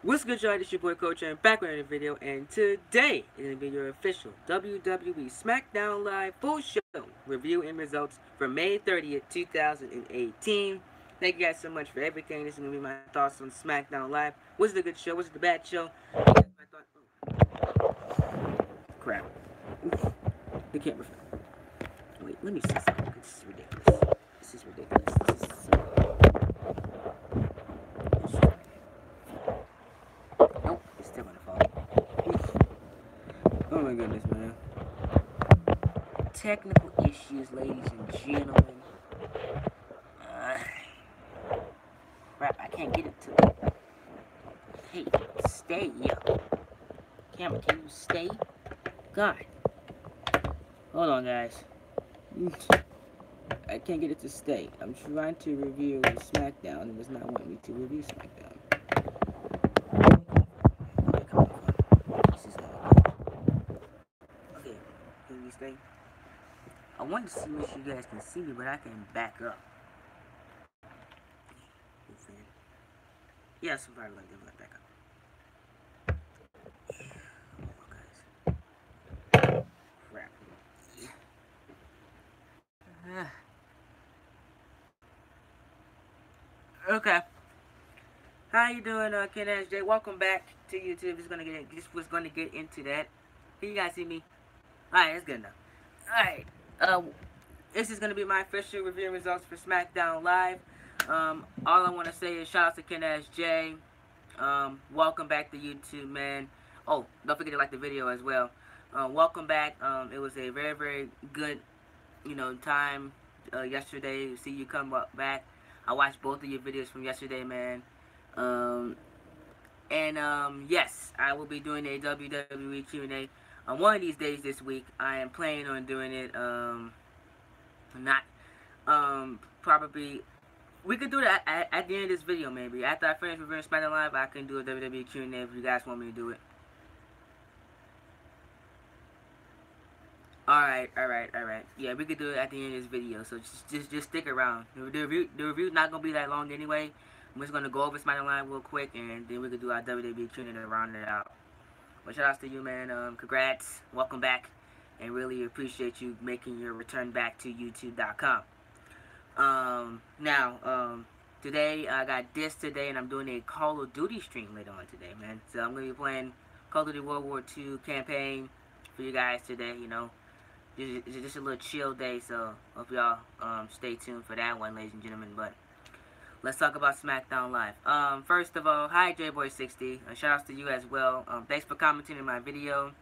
What's good, y'all? It's your boy Coach and back with another video, and today is going to be your official WWE SmackDown Live full show review and results for May 30th, 2018. Thank you guys so much for everything. This is going to be my thoughts on SmackDown Live. Was it a good show? Was it a bad show? Crap. Oof. The camera fell. Wait, let me see something. This is ridiculous. This is ridiculous. This is Nope, it's still gonna fall. Oof. Oh my goodness, man. Technical issues, ladies and gentlemen. Uh, Crap, I can't get it to. Hey, stay, yo. Camera, can you stay? God. Hold on, guys. I can't get it to stay. I'm trying to review SmackDown and it does not want me to review SmackDown. Okay, come on. This is okay, can you stay? I want to see if you guys can see me, but I can back up. Yes, I'm probably going to back up. Oh, guys. Crap. Okay. How you doing, Ken SJ? Welcome back to YouTube. Just was gonna get into that. Can you guys see me? Alright, that's good enough. Alright. This is gonna be my official review results for SmackDown Live. All I wanna say is shout out to Ken SJ. Welcome back to YouTube, man. Oh, don't forget to like the video as well. Welcome back. It was a very, very good, time yesterday. See you come back. I watched both of your videos from yesterday, man. Yes, I will be doing a WWE Q&A on one of these days this week. I am planning on doing it. Not probably. We could do that at the end of this video, maybe. After I finish reviewing SmackDown Live, I can do a WWE Q&A if you guys want me to do it. Alright. Yeah, we could do it at the end of this video, so just stick around. The review's not going to be that long anyway. I'm just going to go over SmackDown Live real quick, and then we could do our WWE Q&A to round it out. But shout outs to you, man. Congrats. Welcome back. And really appreciate you making your return back to YouTube.com. Today, I got this today, and I'm doing a Call of Duty stream later on today, man. So I'm going to be playing Call of Duty World War II campaign for you guys today, It's just a little chill day, so hope y'all stay tuned for that one, ladies and gentlemen. But let's talk about SmackDown Live. First of all, hi JBoy60. Shout outs to you as well. Thanks for commenting in my video.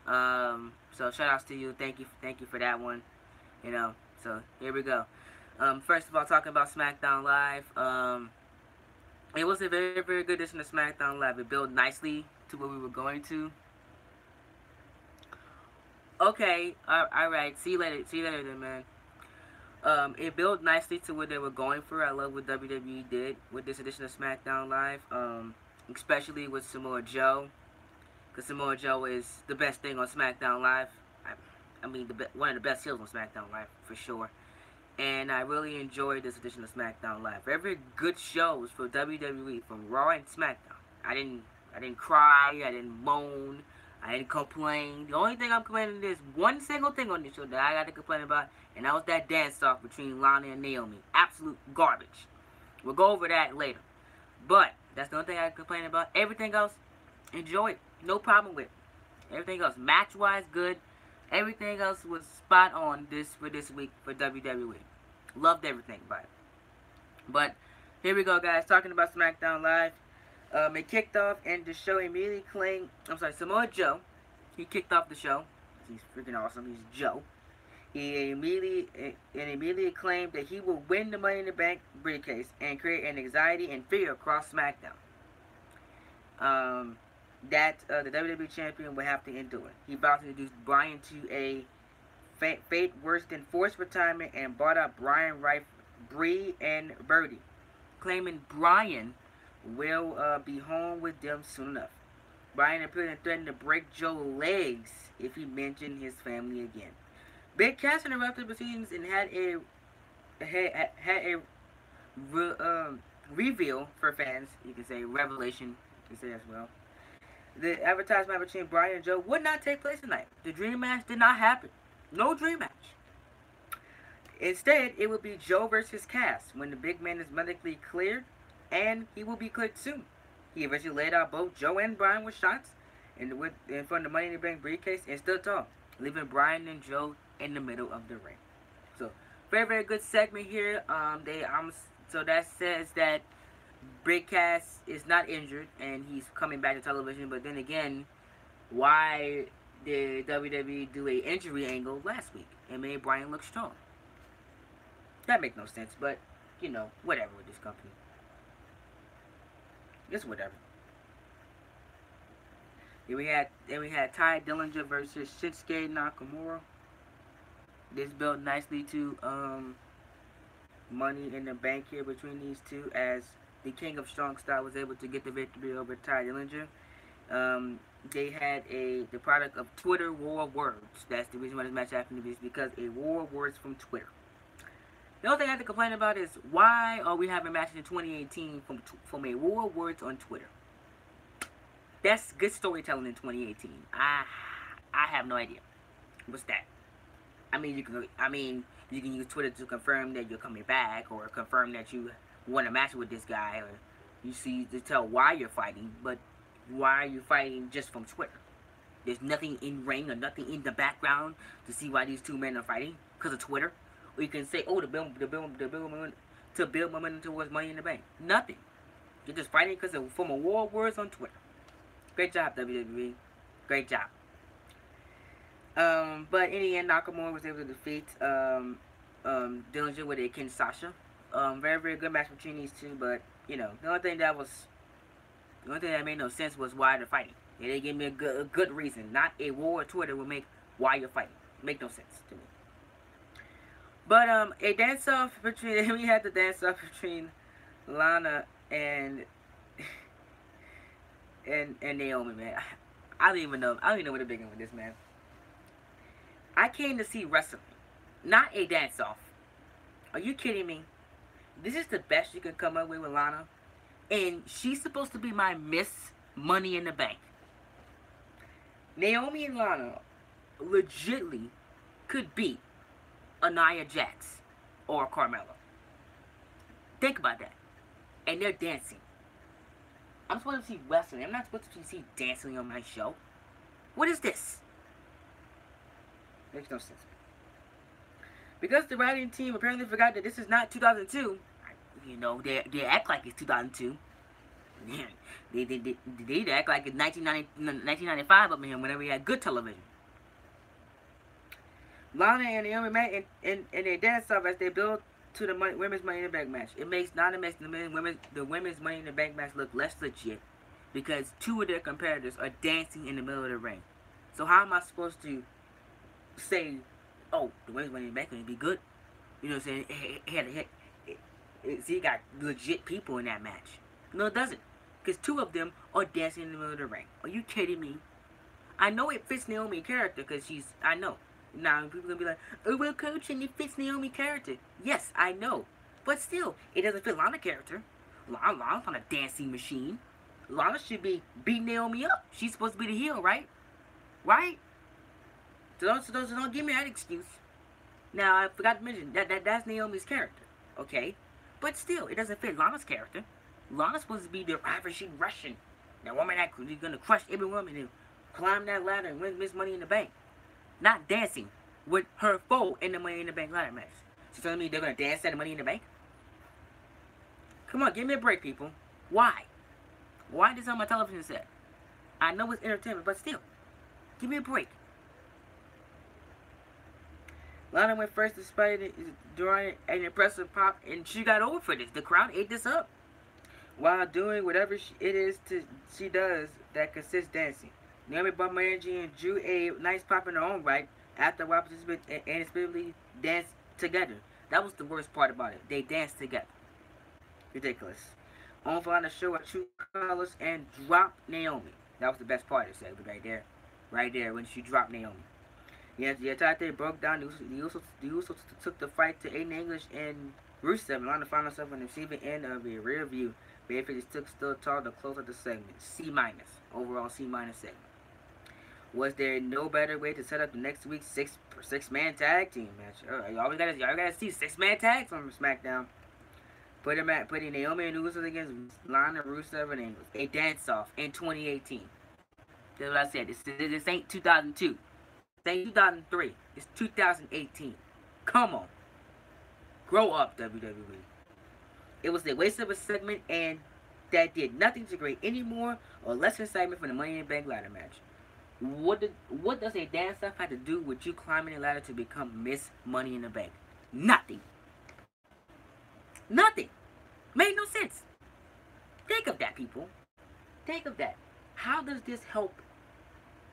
So shout outs to you. Thank you for that one. So here we go. First of all, talking about SmackDown Live. It was a very, very good edition of SmackDown Live. It built nicely to where we were going to. Okay, alright. See you later then, man. It built nicely to what they were going for. I love what WWE did with this edition of SmackDown Live, especially with Samoa Joe, because Samoa Joe is the best thing on SmackDown Live. I mean, one of the best heels on SmackDown Live, for sure. And I really enjoyed this edition of SmackDown Live. Very good shows for WWE, from Raw and SmackDown. I didn't cry, I didn't moan, I didn't complain. The only thing I'm complaining is one single thing on this show that I got to complain about, and that was that dance-off between Lana and Naomi. Absolute garbage. We'll go over that later. But that's the only thing I complain about. Everything else, enjoy it. No problem with it. Everything else, match-wise, good. Everything else was spot on for this week for WWE. Loved everything about it. But here we go, guys. Talking about SmackDown Live. It kicked off, and the show immediately claimed. Samoa Joe. He kicked off the show. He's freaking awesome. He's Joe. He immediately claimed that he will win the Money in the Bank briefcase and create an anxiety and fear across SmackDown. That the WWE champion will have to endure. He vowed to introduce Bryan to a fate worse than forced retirement and brought up Bryan, Bree, and Birdie, claiming Bryan will be home with them soon enough. Bryan appeared and threatened to break Joe's legs if he mentioned his family again. Big Cass interrupted proceedings and had a reveal for fans. You can say revelation They say as well. The advertisement between Bryan and Joe would not take place tonight. The dream match did not happen. No dream match. Instead, it will be Joe versus Cass when the big man is medically cleared, and he will be cleared soon. He eventually laid out both Joe and Bryan with shots in front of the Money in the Bank briefcase and stood tall, leaving Bryan and Joe in the middle of the ring. So, very, very good segment here. So that says that Big Cass is not injured and he's coming back to television. But then again, why did WWE do a injury angle last week and made Bryan look strong? That makes no sense, but you know, whatever with this company. Just whatever. Then we had Ty Dillinger versus Shinsuke Nakamura. This built nicely to Money in the Bank here between these two, as the King of Strong Style was able to get the victory over Ty Dillinger. They had the product of Twitter war of words. That's the reason why this match happened to be, is because a war of words from Twitter. The only thing I have to complain about is, why are we having matches in 2018 from a war of words on Twitter? That's good storytelling in 2018. I have no idea. What's that? I mean, you can use Twitter to confirm that you're coming back, or confirm that you want a match with this guy, or you see to tell why you're fighting. But why are you fighting just from Twitter? There's nothing in ring or nothing in the background to see why these two men are fighting because of Twitter. Or you can say, oh, to build momentum towards Money in the Bank. Nothing. You're just fighting because from a war of words on Twitter. Great job, WWE. Great job. But in the end, Nakamura was able to defeat Dillinger with a Kinshasa. Very, very good match between these two. But you know, the only thing that made no sense was why they're fighting. They didn't give me a good reason. Not a war on Twitter will make why you're fighting. Make no sense to me. But a dance off between we had the dance off between Lana and Naomi, man. I don't even know where to begin with this, man. I came to see wrestling, not a dance off. Are you kidding me? This is the best you can come up with Lana, and she's supposed to be my Miss Money in the Bank. Naomi and Lana legitly could beat a Nia Jax or a Carmella. Think about that. And they're dancing. I'm supposed to see wrestling. I'm not supposed to see dancing on my show. What is this? Makes no sense. Because the writing team apparently forgot that this is not 2002. You know, they act like it's 2002. They act like it's 1995 up in here whenever we had good television. Lana and Naomi met in their dance off as they build to the women's Money in the Bank match. It makes the women's Money in the Bank match look less legit because two of their competitors are dancing in the middle of the ring. So how am I supposed to say, oh, the women's Money in the Bank going to be good? You know what I'm saying? See, you got legit people in that match. No, it doesn't. Because two of them are dancing in the middle of the ring. Are you kidding me? I know it fits Naomi's character because I know. Now, people are going to be like, oh, well, coach, and it fits Naomi's character. Yes, I know. But still, it doesn't fit Lana's character. Lana's not a dancing machine. Lana should be beating Naomi up. She's supposed to be the heel, right? Right? So don't give me that excuse. Now, I forgot to mention, that's Naomi's character. Okay? But still, it doesn't fit Lana's character. Lana's supposed to be the ravishing Russian. That woman that's going to crush every woman and climb that ladder and win Miss Money in the Bank. Not dancing with her foe in the Money in the Bank ladder match. So telling me they're going to dance at the Money in the Bank? Come on, give me a break, people. Why? Why this on my television set? I know it's entertainment, but still. Give me a break. Lana went first despite during an impressive pop, and she got over for this. The crowd ate this up. While doing whatever she does that consists dancing. Naomi brought my energy and drew a nice pop in her own right after while participants and inexplicably danced together. That was the worst part about it. They danced together. Ridiculous. On for Lana to show her true colors and drop Naomi. That was the best part of it right there. Right there when she dropped Naomi. Yeah, the entire thing broke down. The Usos took the fight to Aiden English and Rusev. Lana found herself on the receiving end of a rear view Babyface took still tall to close out the segment. C minus. Overall C minus segment. Was there no better way to set up the next week's six-man tag team match? Y'all gotta see 6-man tags on SmackDown. Putting Naomi and Usos against Lana, Rusev, and Angels. A dance-off in 2018. That's what I said. This ain't 2002. This ain't 2003. It's 2018. Come on. Grow up, WWE. It was a waste of a segment, and that did nothing to create any more or less excitement for the Money in the Bank ladder match. What does a dance-off have to do with you climbing the ladder to become Miss Money in the Bank? Nothing. Nothing. Made no sense. Think of that, people. Think of that. How does this help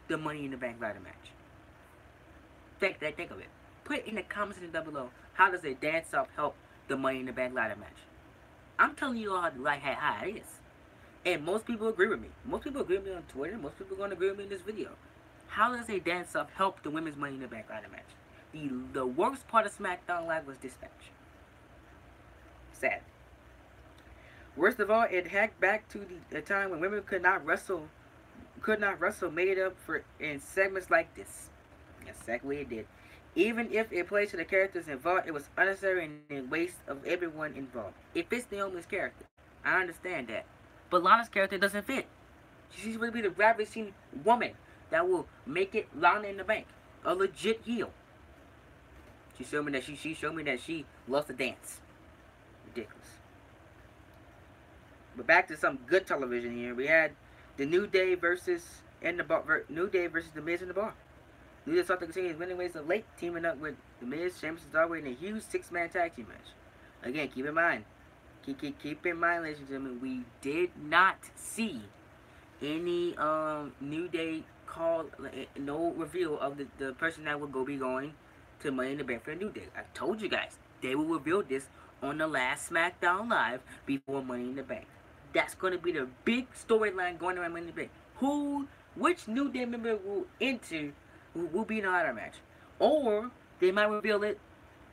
the Money in the Bank ladder match? Think of it. Put it in the comments down below. How does a dance-off help the Money in the Bank ladder match? I'm telling you all how it is. And most people agree with me. Most people agree with me on Twitter. Most people are going to agree with me in this video. How does a dance-off help the Women's Money in the Bank ladder match? The worst part of SmackDown Live was this match. Sad. Worst of all, it hacked back to the time when women could not wrestle, made up for in segments like this. That's exactly what it did. Even if it plays to the characters involved, it was unnecessary and a waste of everyone involved. It fits Naomi's character. I understand that. But Lana's character doesn't fit. She's supposed to be the ravishing woman that will make it Lana in the Bank. A legit heel. She showed me that she loves to dance. Ridiculous. But back to some good television here. We had the New Day versus The Miz and the Bar. New Day sought to continue his winning ways of late, teaming up with The Miz, Sheamus, and Starway in a huge 6-man tag team match. Again, keep in mind, ladies and gentlemen, we did not see any New Day call, no reveal of the person that will be going to Money in the Bank for the New Day. I told you guys, they will reveal this on the last SmackDown Live before Money in the Bank. That's going to be the big storyline going around Money in the Bank. Which New Day member will be in the ladder match? Or they might reveal it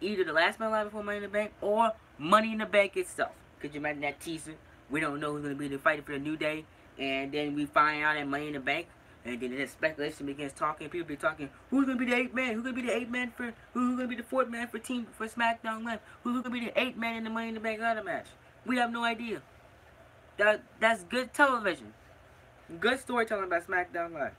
either the last SmackDown Live before Money in the Bank or Money in the Bank itself. Could you imagine that teaser? We don't know who's going to be the fighter for the New Day, and then we find out at Money in the Bank, and then the speculation begins talking. People be talking, who's going to be the 8th man? Who's going to be the 8th man for, who's going to be the 4th man for SmackDown Live? Who's going to be the 8th man in the Money in the Bank ladder match? We have no idea. That's good television. Good storytelling by SmackDown Live.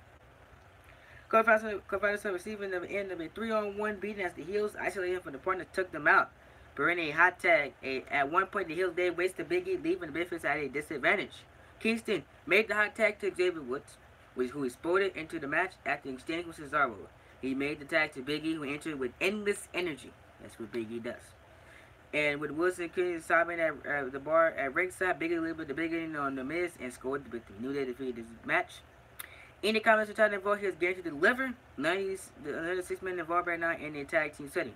Cody found receiving the end of a 3-on-1 beating as the heels isolated him from the partner took them out. But in a hot tag, at one point the heels did waste the Big E, leaving the Memphis at a disadvantage. Kingston made the hot tag to Xavier Woods, who exploded into the match after exchanging with Cesaro. He made the tag to Big E, who entered with endless energy. That's what Big E does. And with Wilson sobbing at the bar at ringside, Big E delivered the Big E on the Miz and scored the victory. New Day defeated this match. Any comments are trying to involve, he is guaranteed to deliver. Another 6-man involved right now in the tag team setting.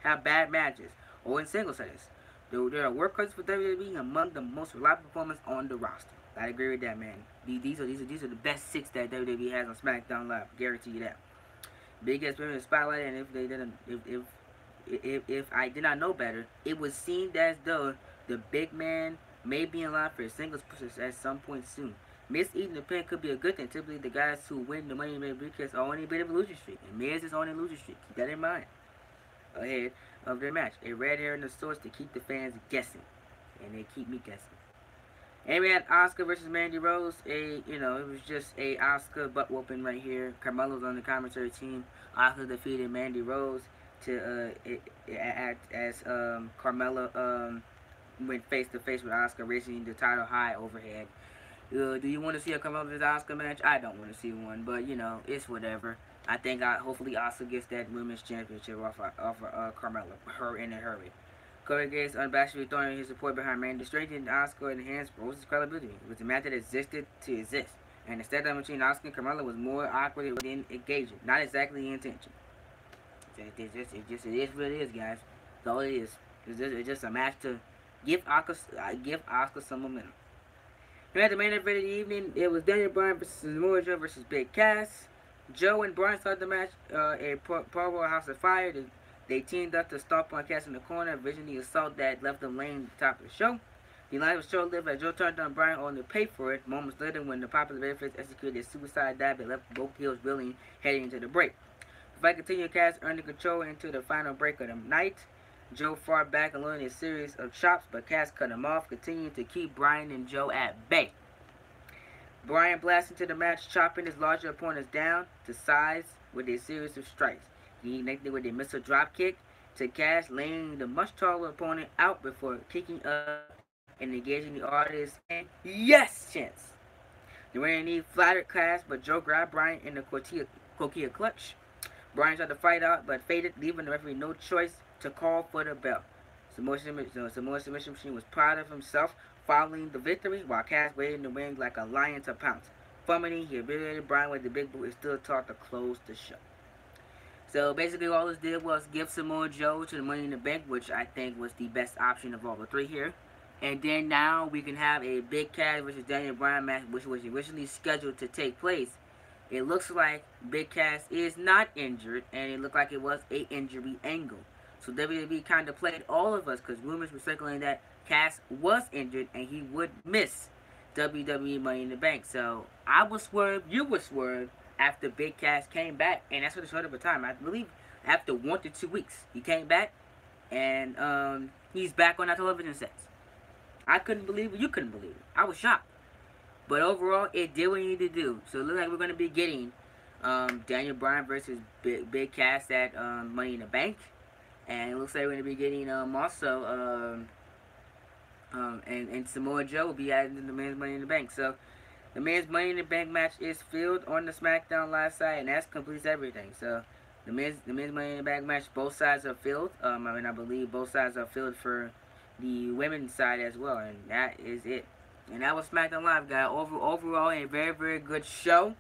Have bad matches or in single settings. There are workhorses for WWE among the most reliable performers on the roster. I agree with that, man. These are the best 6 that WWE has on SmackDown Live. Guarantee you that. Big S in the spotlight, and if I did not know better, it was seen as though the big man may be in line for a singles push at some point soon. Miz eating the pin could be a good thing. Typically, the guys who win the Money in the Bank briefcase are on a bit of a losing streak, and Miz is on a losing streak. Keep that in mind. Ahead of their match, a red hair in the source to keep the fans guessing, and they keep me guessing. And we had Asuka versus Mandy Rose. It was just a Asuka butt whooping right here. Carmelo's on the commentary team. Asuka defeated Mandy Rose to as Carmella went face to face with Asuka, raising the title high overhead. Do you want to see a Carmella versus Asuka match? I don't want to see one, but it's whatever. I think hopefully Asuka gets that women's championship off Carmella, her in a hurry. Corey Graves unabashedly throwing his support behind Mandy, strengthening Asuka and enhanced Rose's credibility. It was a match that existed to exist, and the stare-down between Asuka and Carmella was more awkward than engaging. Not exactly the intention. It is what it is, guys. That's all it is. It's just a match to give Asuka some momentum. We had the main event of the evening. It was Daniel Bryan versus Samoa Joe versus Big Cass. Joe and Bryan started the match a Powerhouse of Fire. They teamed up to stomp on Cass in the corner, visioning the assault that left them laying at the top of the show. The line was short-lived as Joe turned on Bryan only to pay for it moments later when the popular babyface executed a suicide dive that left both heels reeling heading into the break. The fight continued, Cass earning control into the final break of the night. Joe fought back and landed a series of chops, but Cass cut him off, continuing to keep Bryan and Joe at bay. Bryan blasted into the match, chopping his larger opponents down to size with a series of strikes. He connected with a missile dropkick to Cass, laying the much taller opponent out before kicking up and engaging the audience in yes chants. The winning knee flattered Cass, but Joe grabbed Bryan in the Coquilla clutch. Bryan tried to fight out, but faded, leaving the referee no choice to call for the bell. Samoa Submission Machine was proud of himself following the victory, while Cass waited in the ring like a lion to pounce. Fumbling, he obliterated Bryan with the big boot and still taught to close the show. So basically all this did was give Samoa Joe to the Money in the Bank, which I think was the best option of all the three here. And then now we can have a Big Cass versus Daniel Bryan match, which was originally scheduled to take place. It looks like Big Cass is not injured, and it looked like it was a injury angle. So WWE kind of played all of us, because rumors were circulating that Cass was injured and he would miss WWE Money in the Bank. So I was swerved, you were swerved after Big Cass came back, and that's for the short of a time. I believe after 1 to 2 weeks he came back, and he's back on our television sets. I couldn't believe it. You couldn't believe it. I was shocked. But overall, it did what it needed to do. So it looks like we're going to be getting Daniel Bryan versus Big Cass at Money in the Bank. And it looks like we're going to be getting also and Samoa Joe will be added to the men's Money in the Bank. So the men's Money in the Bank match is filled on the SmackDown Live side, and that completes everything. So the men's Money in the Bank match, both sides are filled. I believe both sides are filled for the women's side as well, and that is it. And that was SmackDown Live, guys. Overall, a very, very good show.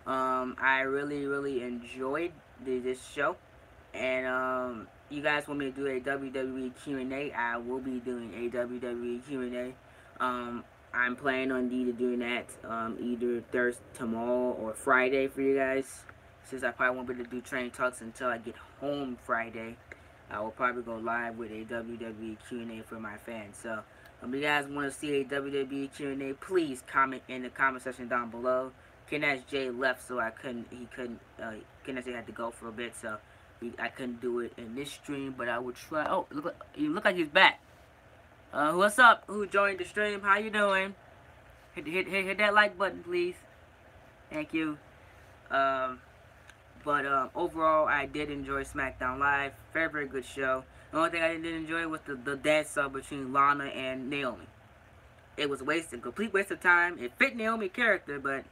I really enjoyed this show. And you guys want me to do a WWE Q&A, I will be doing a WWE Q&A. I'm planning on either doing that either Thursday, tomorrow, or Friday for you guys. Since I probably won't be able to do Train Talks until I get home Friday, I will probably go live with a WWE Q&A for my fans. So, if you guys want to see a WWE Q&A, please comment in the comment section down below. Kenneth J left, so Kenneth J had to go for a bit, so I couldn't do it in this stream, but I would try. Oh, you look like he's back. What's up? Who joined the stream? How you doing? Hit that like button, please. Thank you. But overall, I did enjoy SmackDown Live. Very, very good show. The only thing I didn't enjoy was the dance-off between Lana and Naomi. It was a complete waste of time. It fit Naomi's character, but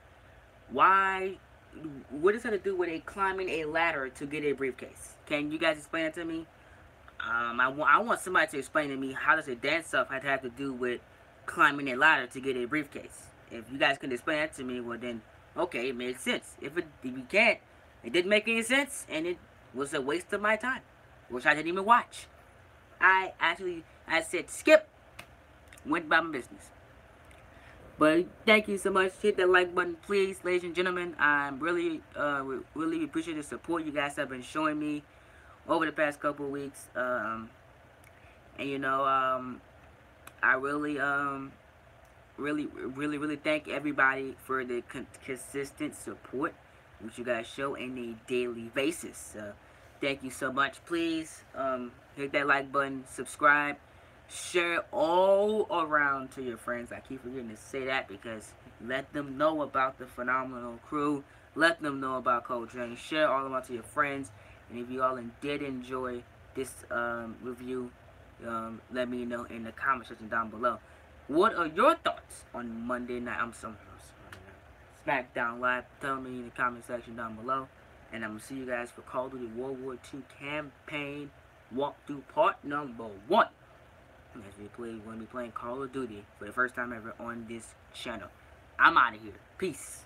why? What does that have to do with climbing a ladder to get a briefcase? Can you guys explain it to me? I want somebody to explain to me how does a dance-off have to do with climbing a ladder to get a briefcase? If you guys can explain that to me, well then, okay, it makes sense. If you can't, it didn't make any sense, and it was a waste of my time, which I didn't even watch. I said skip, went by my business. But thank you so much. Hit that like button, please, ladies and gentlemen. I'm really appreciate the support you guys have been showing me over the past couple of weeks. And you know, I really thank everybody for the consistent support which you guys show on a daily basis. Thank you so much. Please hit that like button, subscribe, share it all around to your friends. I keep forgetting to say that because let them know about the phenomenal crew. Let them know about Cold Drain. Share all around to your friends. And if you all did enjoy this review, let me know in the comment section down below. What are your thoughts on Monday night? SmackDown Live. Tell me in the comment section down below. And I'm going to see you guys for Call of Duty World War II Campaign Walkthrough Part Number 1. As we're going to be playing Call of Duty for the first time ever on this channel. I'm out of here. Peace.